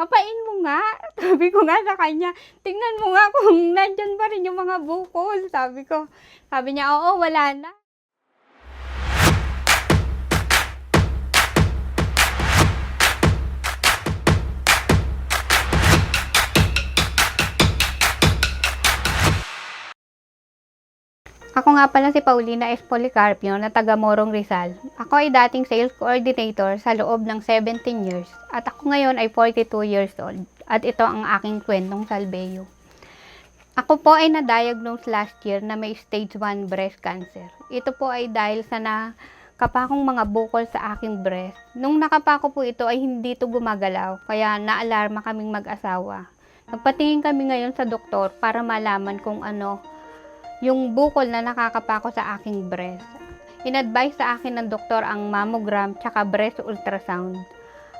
kapain mo nga. Sabi ko nga sa kanya, tingnan mo nga kung nandyan pa rin yung mga bukol. Sabi ko. Sabi niya, oo, wala na. Ako nga pala si Paulina S. Policarpio na taga Morong Rizal. Ako ay dating sales coordinator sa loob ng 17 years at ako ngayon ay 42 years old at ito ang aking kwentong salbeyo. Ako po ay na-diagnose last year na may stage 1 breast cancer. Ito po ay dahil sa nakapakong mga bukol sa aking breast. Nung nakapako po ito ay hindi ito gumagalaw kaya naalarma kaming mag-asawa. Nagpatingin kami ngayon sa doktor para malaman kung ano yung bukol na nakakapako sa aking breast. In-advise sa akin ng doktor ang mammogram tsaka breast ultrasound.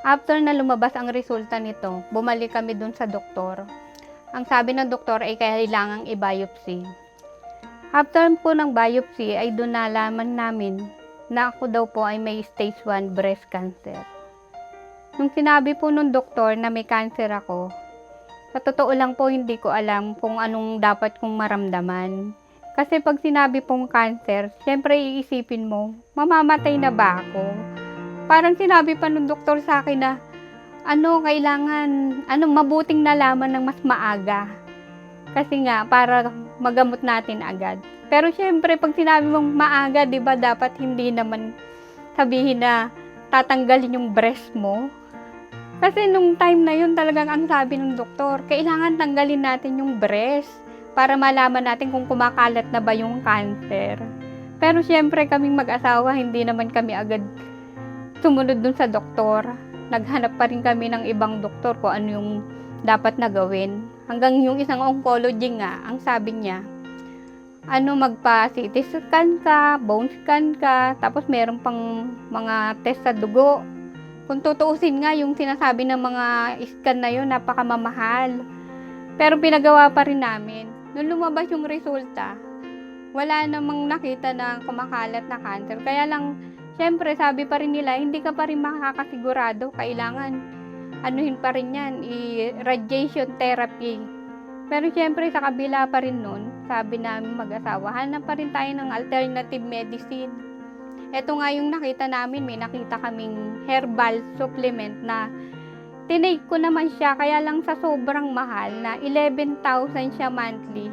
After na lumabas ang resulta nito, bumalik kami dun sa doktor. Ang sabi ng doktor ay kailangang i-biopsy. After po ng biopsy ay dun nalaman namin na ako daw po ay may stage 1 breast cancer. Nung sinabi po ng doktor na may cancer ako, sa totoo lang po hindi ko alam kung anong dapat kong maramdaman. Kasi pag sinabi pong cancer, syempre iisipin mo, mamamatay na ba ako? Parang sinabi pa ng doktor sa akin na, kailangan, mabuting nalaman ng mas maaga. Kasi nga, para magamot natin agad. Pero syempre, pag sinabi mong maaga, di ba, dapat hindi naman sabihin na tatanggalin yung breast mo. Kasi nung time na yun, talagang ang sabi ng doktor, kailangan tanggalin natin yung breast para malaman natin kung kumakalat na ba yung cancer. Pero syempre kaming mag-asawa, hindi naman kami agad sumunod dun sa doktor. Naghanap pa rin kami ng ibang doktor kung ano yung dapat na gawin. Hanggang yung isang oncology nga, ang sabi niya, magpa-CT scan ka, bone scan ka, tapos meron pang mga test sa dugo. Kung tutuusin nga, yung sinasabi ng mga scan na yun, napakamamahal. Pero pinagawa pa rin namin. Nung lumabas yung resulta, wala namang nakita na kumakalat na cancer. Kaya lang, syempre, sabi pa rin nila, hindi ka pa rin makakasigurado. Kailangan, anuhin pa rin yan, radiation therapy. Pero syempre, sa kabila pa rin nun, sabi namin mag-asawa, hanap pa rin tayo ng alternative medicine. Ito nga yung nakita namin, may nakita kaming herbal supplement na tinake ko naman siya, kaya lang sa sobrang mahal na 11,000 siya monthly,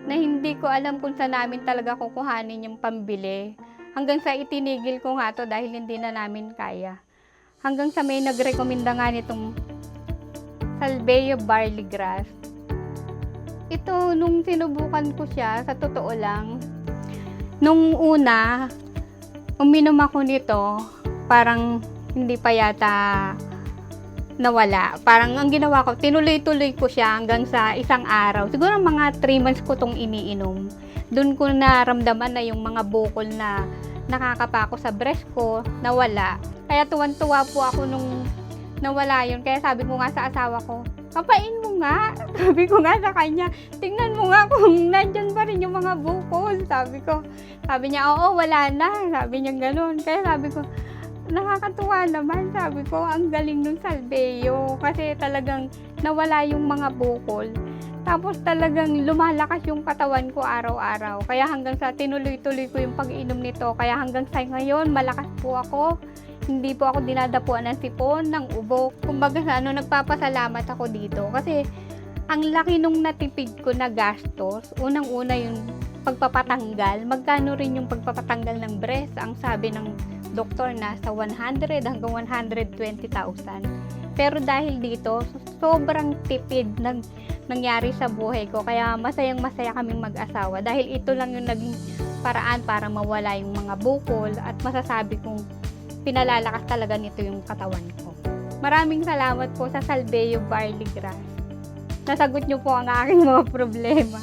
na hindi ko alam kung saan namin talaga kukuhanin yung pambili. Hanggang sa itinigil ko nga to dahil hindi na namin kaya. Hanggang sa may nagrekomenda nga nitong Salbeo Barley Grass. Ito, nung sinubukan ko siya, sa totoo lang, nung una, uminom ako nito, parang hindi pa yata nawala. Parang ang ginawa ko, tinuloy-tuloy ko siya hanggang sa isang araw. Siguro mga 3 months ko tong iniinom. Doon ko naramdaman na yung mga bukol na nakakapako sa breast ko, nawala. Kaya tuwan-tuwa po ako nung nawala yun. Kaya sabi ko nga sa asawa ko, kapain mo nga. Sabi ko nga sa kanya, tingnan mo nga kung nandyan pa rin yung mga bukol. Sabi niya, oo, wala na. Sabi niya ganun. Kaya sabi ko, nakakatuwa naman, sabi ko, ang galing ng salbeyo kasi talagang nawala yung mga bukol. Tapos talagang lumalakas yung katawan ko araw-araw. Kaya hanggang sa tinuloy-tuloy ko yung pag-inom nito. Kaya hanggang sa ngayon, malakas po ako. Hindi po ako dinadapuan ng sipon, ng ubo. Kumbaga nagpapasalamat ako dito. Kasi ang laki nung natipid ko na gastos. Unang-una yung pagpapatanggal. Magkano rin yung pagpapatanggal ng breast? Ang sabi ng doktor nasa 100 hanggang 120,000. Pero dahil dito, sobrang tipid nangyari sa buhay ko. Kaya masayang-masaya kaming mag-asawa. Dahil ito lang yung naging paraan para mawala yung mga bukol at masasabi kong pinalalakas talaga nito yung katawan ko. Maraming salamat po sa Salbeo Barley Grass. Nasagot niyo po ang aking mga problema.